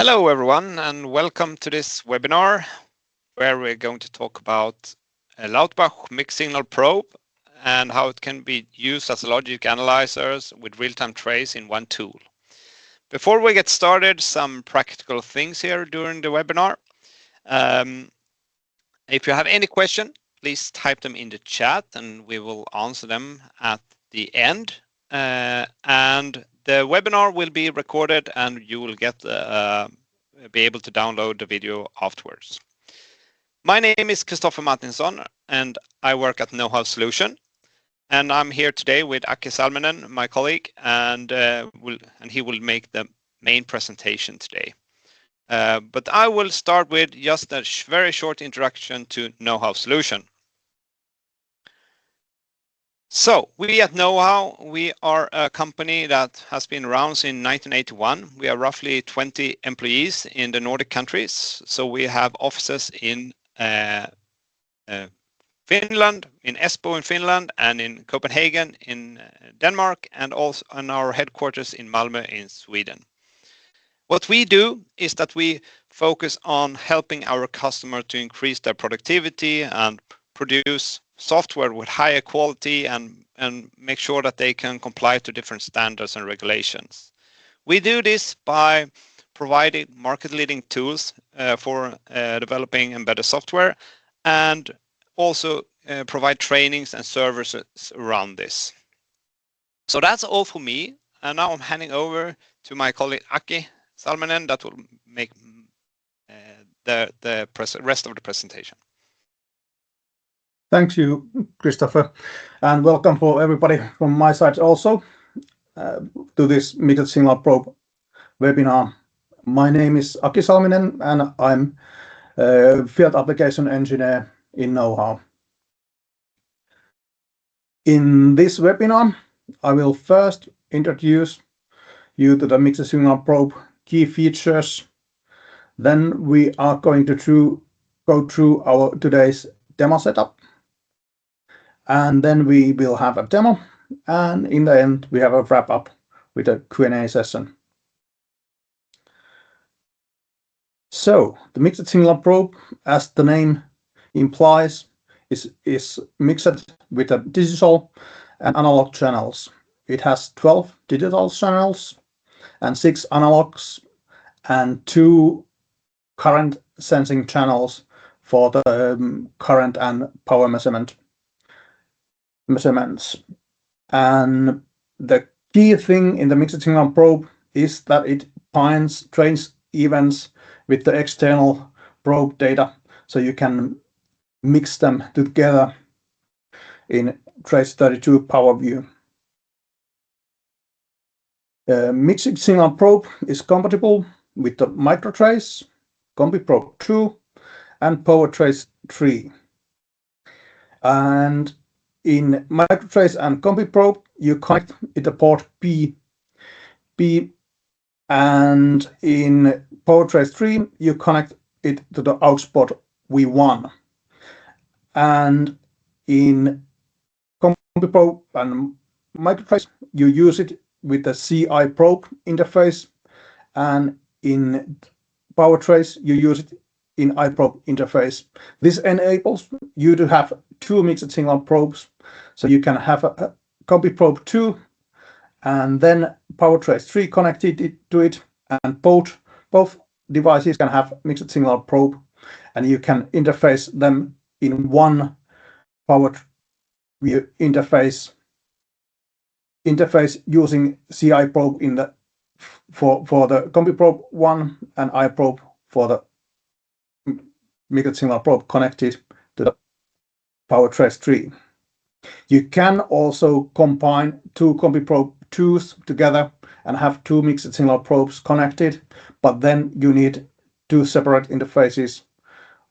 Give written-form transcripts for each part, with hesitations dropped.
Hello everyone and welcome to this webinar where we're going to talk about a Lauterbach Mixed Signal Probe and how it can be used as logic analyzers with real-time trace in one tool. Before we get started, some practical things here during the webinar. If you have any question, please type them in the chat and we will answer them at the end. And the webinar will be recorded and you will get be able to download the video afterwards. My name is Kristoffer Martinsson and I work at Know-How Solution. And I'm here today with Aki Salminen, my colleague, and he will make the main presentation today. But I will start with just a very short introduction to Know-How Solution. So we at Know-How, we are a company that has been around since 1981. We are roughly 20 employees in the Nordic countries. So we have offices in Finland, in Espoo in Finland, and in Copenhagen in Denmark, and also on our headquarters in Malmö in Sweden. What we do is that we focus on helping our customer to increase their productivity and produce software with higher quality and make sure that they can comply to different standards and regulations. We do this by providing market-leading tools for developing embedded software and also provide trainings and services around this. So that's all for me. And now I'm handing over to my colleague Aki Salminen that will make the rest of the presentation. Thank you, Kristoffer, and welcome for everybody from my side also to this Mixed Signal Probe webinar. My name is Aki Salminen and I'm a field application engineer in Know-How. In this webinar, I will first introduce you to the Mixed Signal Probe key features. Then we are going to go through our today's demo setup. And then we will have a demo, and in the end we have a wrap up with a Q&A session. So the Mixed Signal Probe, as the name implies, is mixed with the digital and analog channels. It has 12 digital channels and 6 analogs and 2 current sensing channels for the current and power measurements. And the key thing in the Mixed Signal Probe is that it binds trace events with the external probe data, so you can mix them together in Trace32 Power View. Mixed Signal Probe is compatible with the MicroTrace, CombiProbe 2, and PowerTrace 3. And in MicroTrace and CombiProbe, you connect it to port B, and in PowerTrace 3, you connect it to the output V1. And in CombiProbe and MicroTrace, you use it with the CI probe interface, and in PowerTrace, you use it in iProbe interface. This enables you to have 2 Mixed Signal Probes, so you can have a CombiProbe 2 and then PowerTrace 3 connected to it, and both devices can have Mixed Signal Probe, and you can interface them in one Power View interface using CI probe in the for the CombiProbe 1 and iProbe for the Mixed Signal Probe connected to the PowerTrace 3. You can also combine 2 CombiProbe 2s together and have 2 Mixed Signal Probes connected, but then you need 2 separate interfaces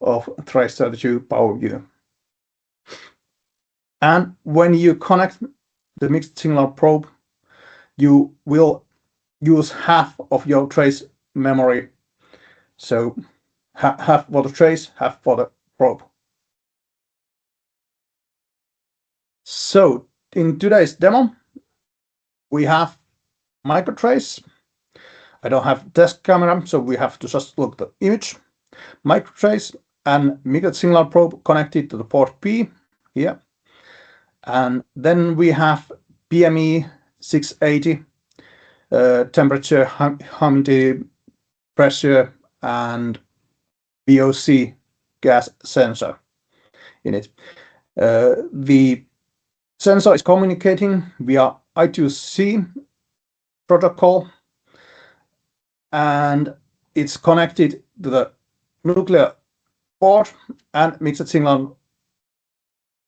of Trace32 Power View. And when you connect the Mixed Signal Probe, you will use half of your trace memory. So half for the trace, half for the probe. So in today's demo, we have MicroTrace, I don't have test camera, so we have to just look the image. Microtrace and mixed signal probe connected to the port P here. And then we have PME 680 temperature, humidity, pressure, and VOC gas sensor in it. The sensor is communicating via I2C protocol, and it's connected to the Nucleo port and mixed signal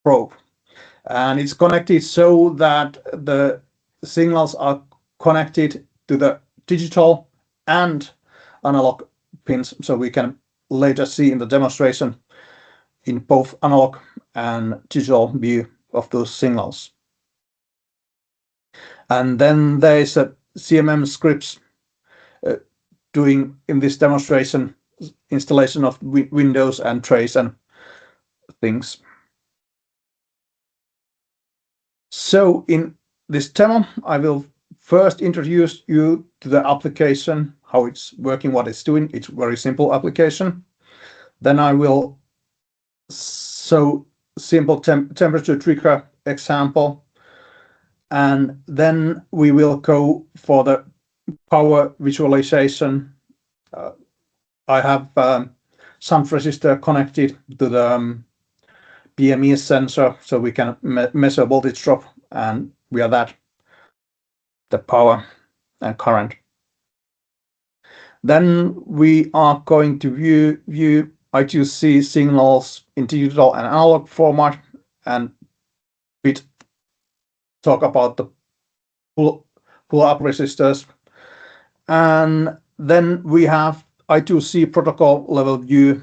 probe. And it's connected so that the signals are connected to the digital and analog pins, so we can later see in the demonstration in both analog and digital view of those signals. And then there is a CMM scripts doing in this demonstration installation of windows and trace and things. So in this demo, I will first introduce you to the application, how it's working, what it's doing. It's a very simple application. Then I will show simple temperature trigger example. And then we will go for the power visualization. I have some resistor connected to the PME sensor, so we can measure voltage drop, and via that the power and current. Then we are going to view I2C signals in digital and analog format, and bit talk about the pull-up resistors. And then we have I2C protocol level view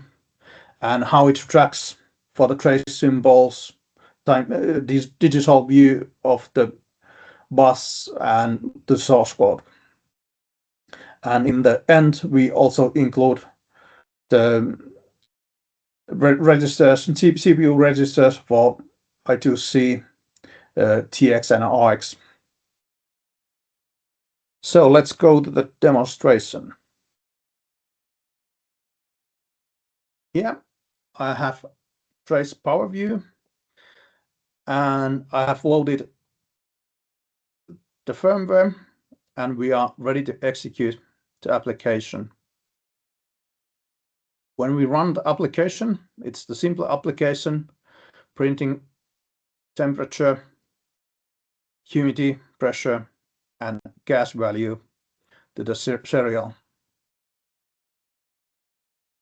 and how it tracks for the trace symbols, this digital view of the bus and the source code. And in the end, we also include the registers, CPU registers for I2C, TX and RX. So let's go to the demonstration. Here I have trace power view, and I have loaded the firmware, and we are ready to execute the application. When we run the application, it's the simple application printing temperature, humidity, pressure, and gas value to the serial.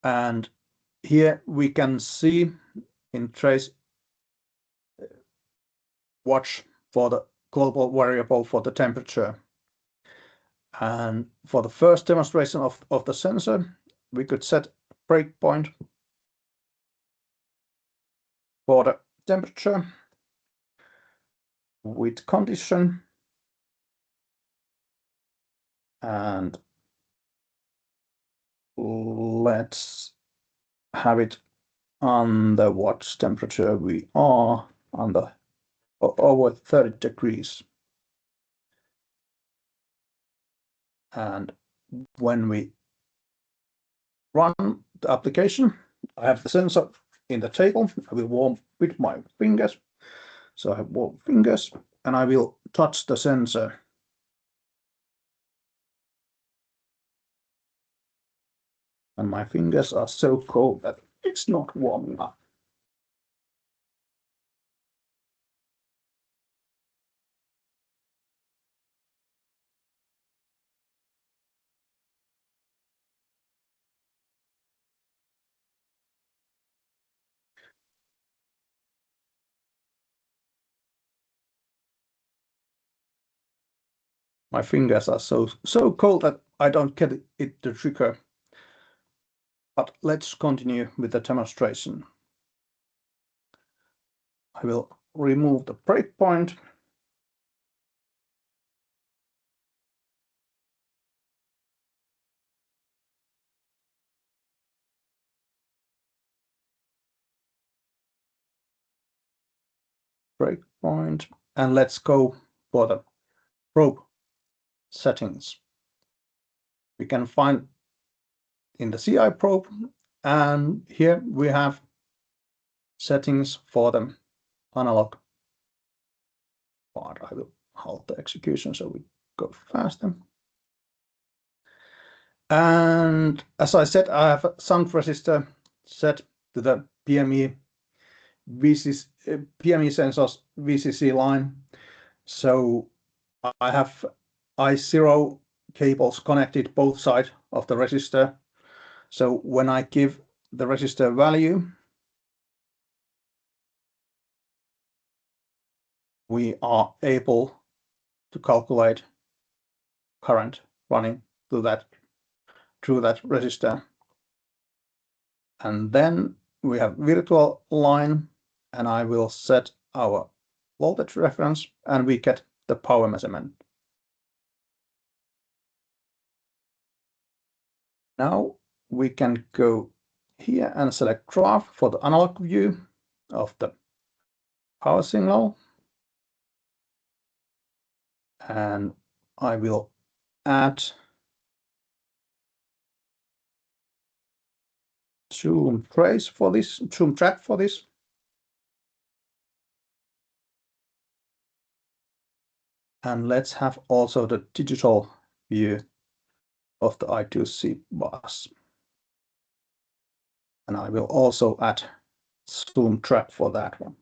And here we can see in trace watch for the global variable for the temperature. And for the first demonstration of the sensor, we could set breakpoint for the temperature with condition, and let's have it on the watch temperature. We are on the over 30 degrees. And when we run the application, I have the sensor in the table. I will warm with my fingers. So I have warm fingers, and I will touch the sensor. And my fingers are so cold that it's not warming up. My fingers are so cold that I don't get it to trigger. But let's continue with the demonstration. I will remove the breakpoint. Breakpoint, and let's go for the probe settings. we can find in the CI probe, and here we have settings for the analog part. I will halt the execution so we go faster. And as I said, I have a sound resistor set to the PME sensors VCC line. So I have I0 cables connected both sides of the resistor. So when I give the resistor value, we are able to calculate current running through that resistor. And then we have virtual line, and I will set our voltage reference, and we get the power measurement. Now we can go here and select graph for the analog view of the power signal. And I will add zoom trace for this, zoom track for this. And let's have also the digital view of the I2C bus. And I will also add zoom track for that one.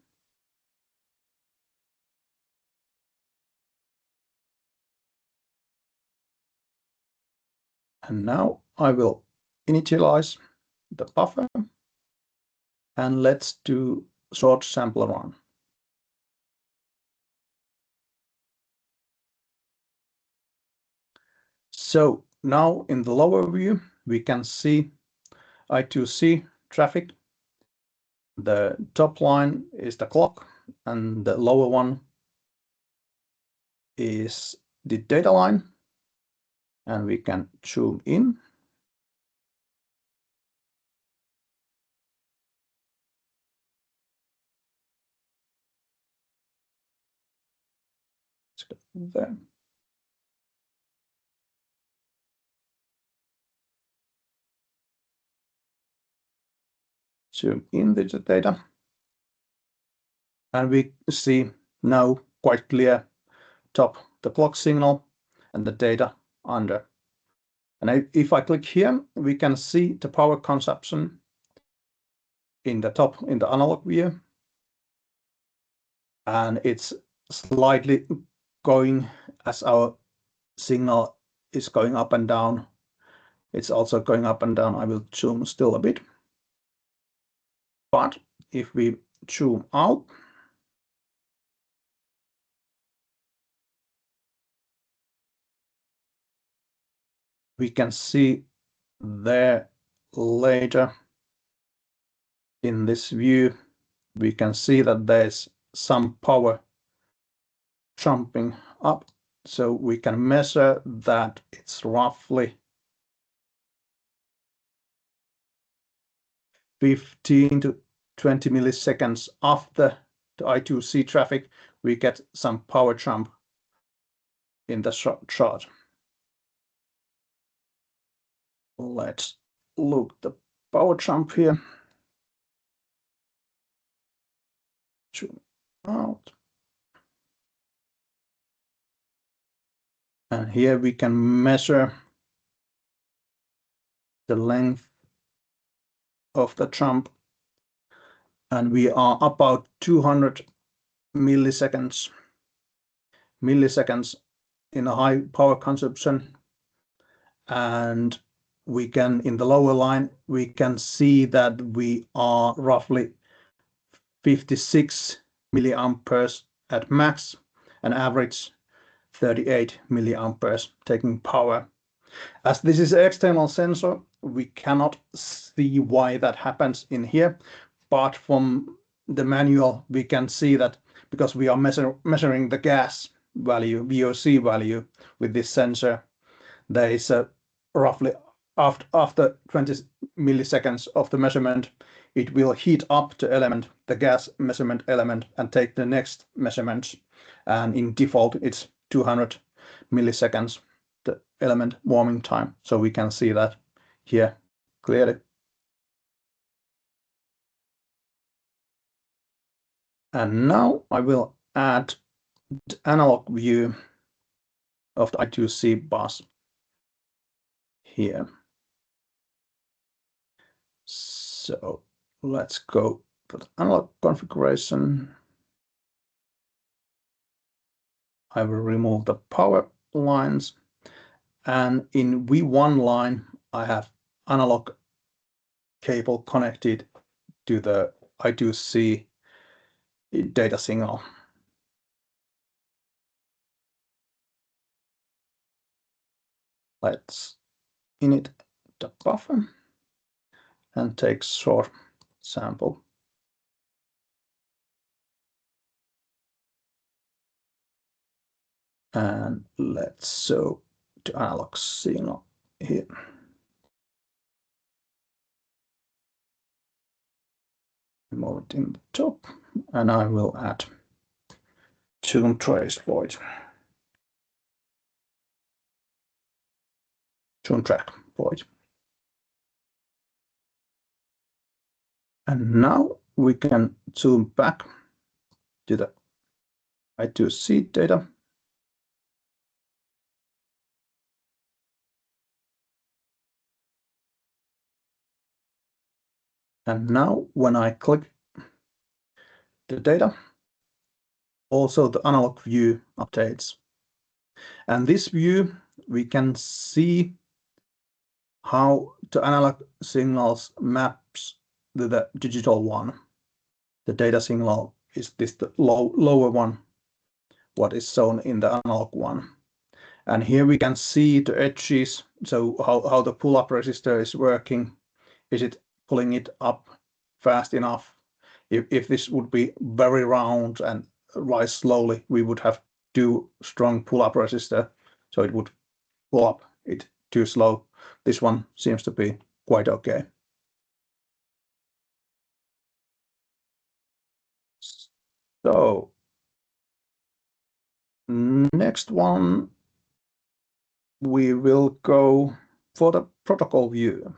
And now I will initialize the buffer, and let's do short sample run. So now in the lower view, we can see I2C traffic. The top line is the clock, and the lower one is the data line. And we can zoom in. Let's go there. Zoom in the data. And we see now quite clear top the clock signal and the data under. And if I click here, we can see the power consumption in the top in the analog view. And it's slightly going as our signal is going up and down. It's also going up and down. I will zoom still a bit. But if we zoom out, we can see there later in this view, we can see that there's some power jumping up. So we can measure that it's roughly 15 to 20 milliseconds after the I2C traffic, we get some power jump in the chart. Let's look the power jump here. Zoom out. And here we can measure the length of the jump. And we are about 200 milliseconds in a high power consumption. And we can, in the lower line, we can see that we are roughly 56 milliamperes at max, and average 38 milliamperes taking power. As this is an external sensor, we cannot see why that happens in here, but from the manual we can see that because we are measuring the gas value, VOC value, with this sensor, there is a roughly after 20 milliseconds of the measurement, it will heat up the element, the gas measurement element, and take the next measurements. And in default, it's 200 milliseconds, the element warming time. So we can see that here clearly. And now I will add the analog view of the I2C bus here. So let's go to the analog configuration. I will remove the power lines, and in V1 line I have analog cable connected to the I2C data signal. Let's init the buffer and take short sample. And let's show the analog signal here. Move it in the top, and I will add tune trace void, tune track void. And now we can zoom back to the I2C data. And now when I click the data, also the analog view updates. And this view, we can see how the analog signals maps to the digital one. The data signal is this the lower one, what is shown in the analog one. And here we can see the edges, so how the pull-up resistor is working. Is it pulling it up fast enough? If this would be very round and rise slowly, we would have too strong pull-up resistor, so it would pull up it too slow. This one seems to be quite okay. So next one, we will go for the protocol view.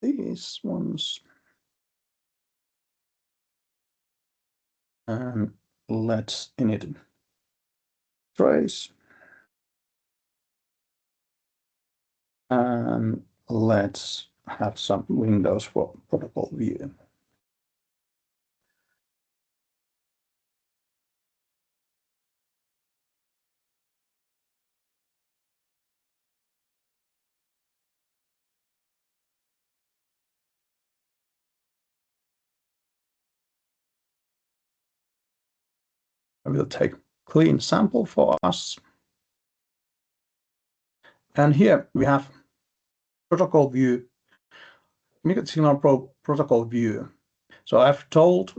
These ones. And let's init trace. And let's have some windows for protocol view. I will take clean sample for us. And here we have protocol view, Mixed Signal Probe protocol view. So I've told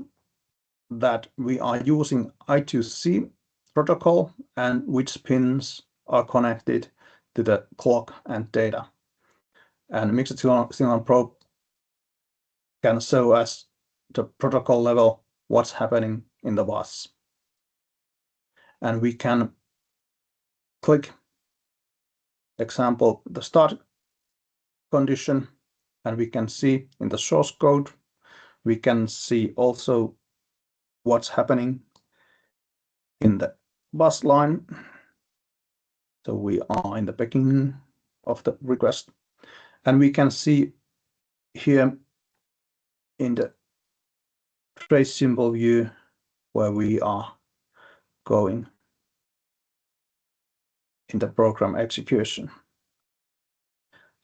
that we are using I2C protocol and which pins are connected to the clock and data. And Mixed Signal Probe can show us the protocol level what's happening in the bus. And we can click, example, the start condition, and we can see in the source code, we can see also what's happening in the bus line. So we are in the beginning of the request, and we can see here in the trace symbol view where we are going in the program execution.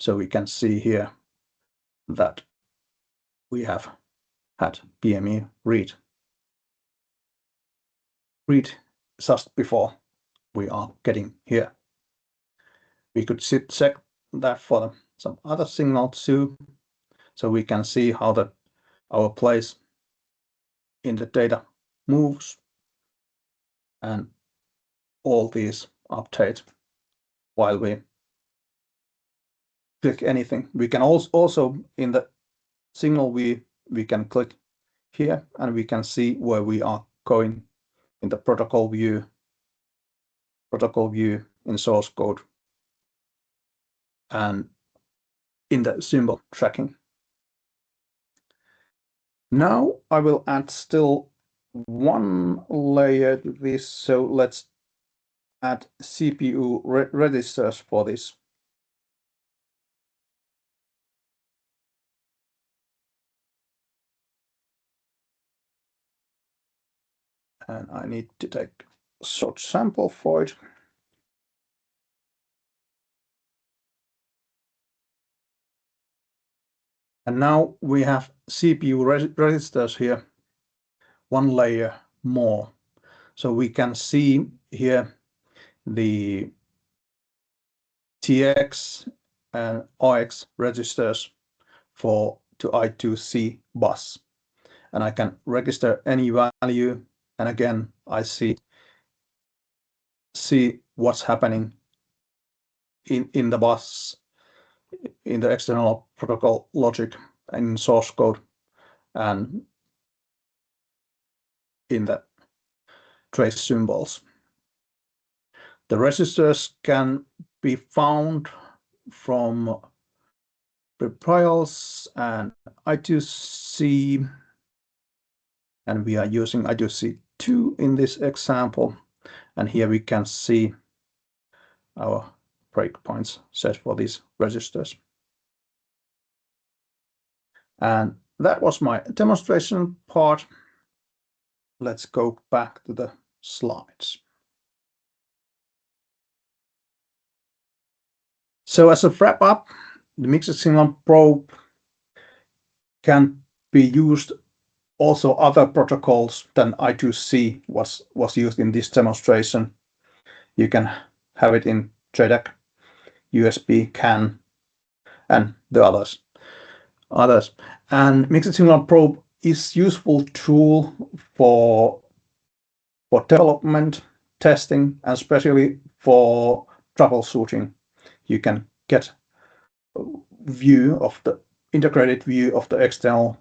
So we can see here that we have had PME read just before we are getting here. We could check that for some other signal too, so we can see how our place in the data moves, and all these updates while we click anything. We can also in the signal we can click here and we can see where we are going in the protocol view protocol view in source code and in the symbol tracking. Now I will add still one layer to this, so let's add CPU registers for this. And I need to take a short sample for it. And now we have CPU registers here, one layer more. So we can see here the TX and RX registers to I2C bus. And I can register any value. And again, I see what's happening in the bus, in the external protocol logic, and in source code, and in the trace symbols. The registers can be found from preprials and I2C, and we are using I2C2 in this example. And here we can see our breakpoints set for these registers. And that was my demonstration part. Let's go back to the slides. So as a wrap up, the mixed signal probe can be used also other protocols than I2C was used in this demonstration. You can have it in JTAG, USB, CAN, and the others. And mixed signal probe is useful tool for development, testing, and especially for troubleshooting. You can get a view of the integrated view of the external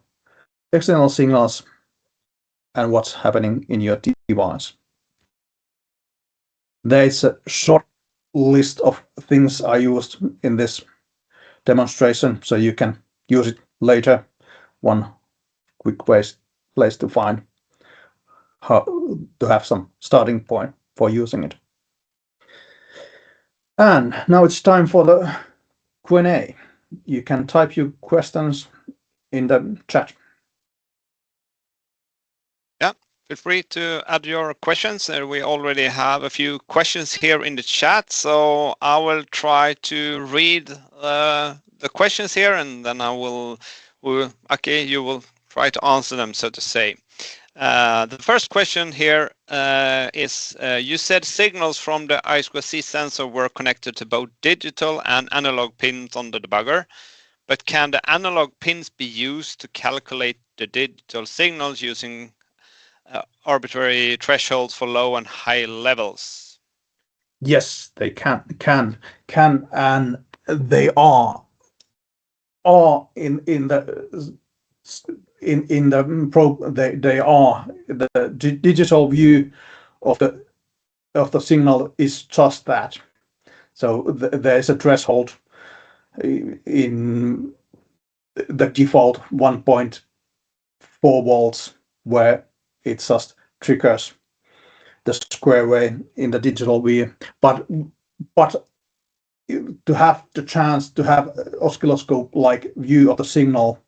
signals and what's happening in your device. There is a short list of things I used in this demonstration, so you can use it later. One quick place to find how to have some starting point for using it. And now it's time for the Q&A. You can type your questions in the chat. Yeah, feel free to add your questions. We already have a few questions here in the chat, so I will try to read the questions here, and then okay, you will try to answer them, so to say. The first question here is, you said signals from the I2C sensor were connected to both digital and analog pins on the debugger, but can the analog pins be used to calculate the digital signals using arbitrary thresholds for low and high levels? Yes, they can, and they are in the probe. They are the digital view of the signal is just that. So there is a threshold in the default 1.4 volts where it just triggers the square wave in the digital view. But to have the chance to have oscilloscope-like view of the signal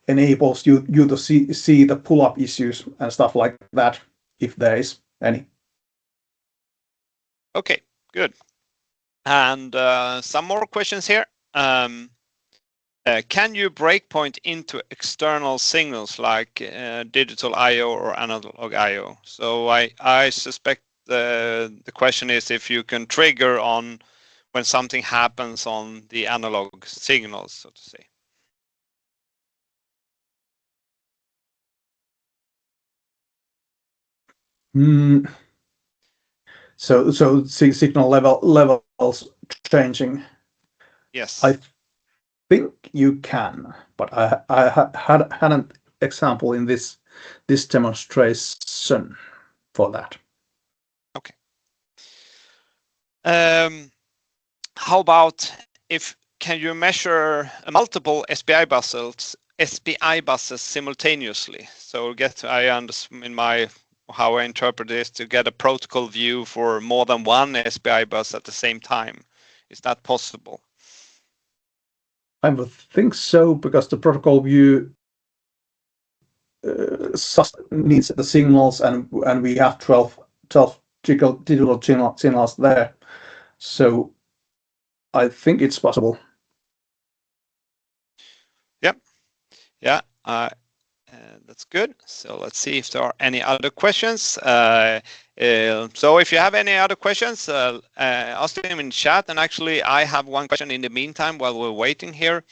enables you to see the pull-up issues and stuff like that, if there is any. Okay, good. And some more questions here. Can you breakpoint into external signals like digital I/O or analog I/O? So I suspect the question is if you can trigger on when something happens on the analog signals, so to say. So signal levels changing. Yes. I think you can, but I had an example in this demonstration for that. Okay. How about if can you measure multiple SPI buses simultaneously? So how I interpret this to get a protocol view for more than one SPI bus at the same time. Is that possible? I would think so, because the protocol view needs the signals, and we have 12 digital signals there. So I think it's possible. Yep. Yeah. That's good. So let's see if there are any other questions. So if you have any other questions, ask them in chat. And actually, I have one question in the meantime while we're waiting here.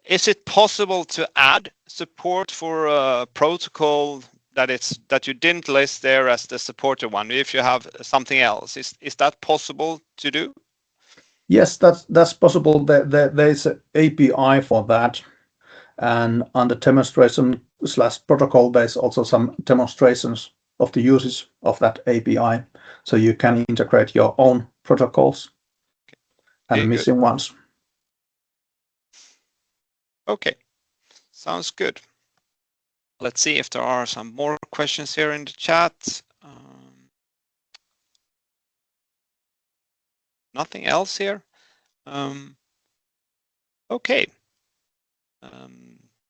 Is it possible to add support for a protocol that you didn't list there as the supported one if you have something else? Is that possible to do? Yes, that's possible. There's an API for that. And on the demonstration/protocol, there's also some demonstrations of the uses of that API. So you can integrate your own protocols and missing ones. Okay, sounds good. Let's see if there are some more questions here in the chat. Nothing else here. Okay.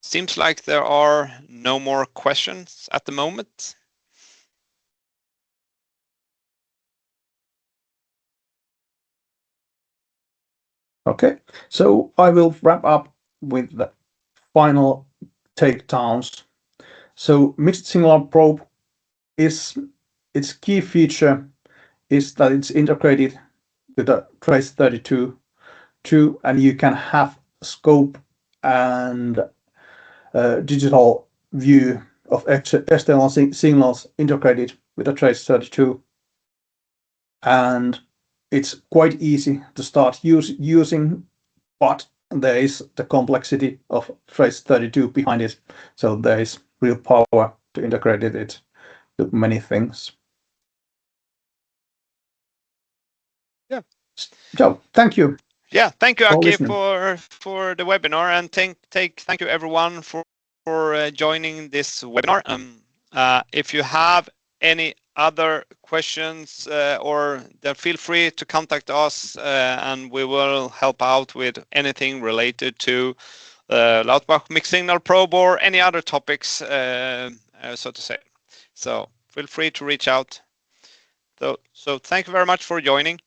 Seems like there are no more questions at the moment. Okay, so I will wrap up with the final takedowns. So mixed signal probe its key feature is that it's integrated with the Trace32 and you can have scope and digital view of external signals integrated with the Trace32, and it's quite easy to start using, but there is the complexity of Trace32 behind it, so there is real power to integrate it to many things. Yeah. So thank you. Yeah, thank you, Aki, for the webinar, and thank you everyone for joining this webinar. If you have any other questions, then feel free to contact us, and we will help out with anything related to Lauterbach Mixed Signal Probe or any other topics, so to say. So feel free to reach out. So thank you very much for joining.